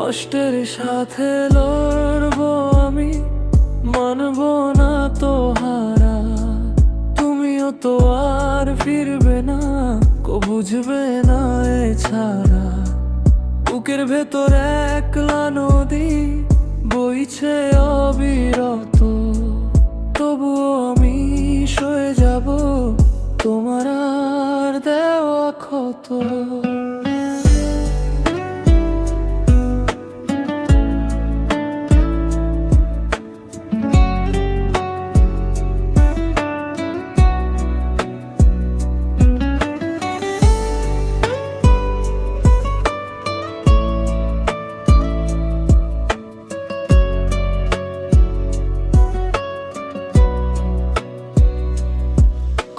কষ্টের সাথে লড়বো আমি, মানব না তো হারা। তুমিও তো আর ফিরবে না, বুঝবে না এছাড়া। বুকের ভেতর একলা নদী বইছে অবিরত, তবুও আমি সয়ে যাব তোমার আর দেওয়া ক্ষত।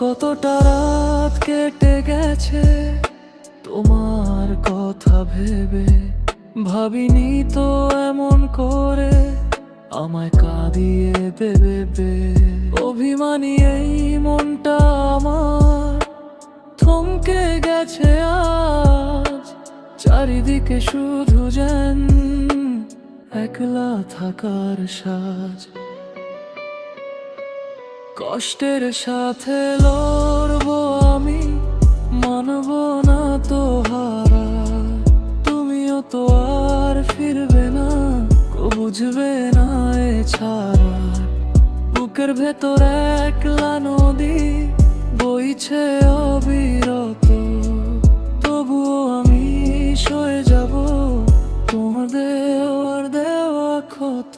কতটা রাত কেটে গেছে তোমার কথা ভেবে, ভাবিনি তো এমন করে আমায় কাঁদিয়ে দেবে। অভিমানী এই মনটা আমার থমকে গেছে আজ, চারিদিকে শুধু যেন একলা থাকার সাজ। কষ্টের সাথে লড়বো আমি, মানব না তো হারা। তুমিও তো আর ফিরবে না, বুঝবে না এছাড়া। বুকের ভেতর একলা নদী বইছে অবিরত, তবুও আমি সয়ে যাব তোমাদের দেওয়া ক্ষত।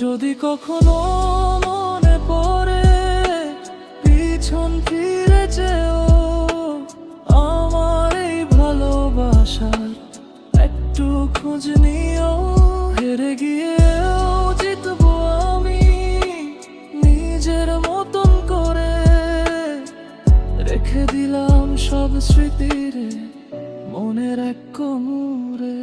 যদি কখনো মনে পড়ে পিছন ফিরে যেও, আমার এই ভালোবাসার একটু খোঁজ নিও। হেরে গিয়েও জিতবো আমি নিজের মতন করে, রেখে দিলাম সব স্মৃতিরে মনের এক কোণে।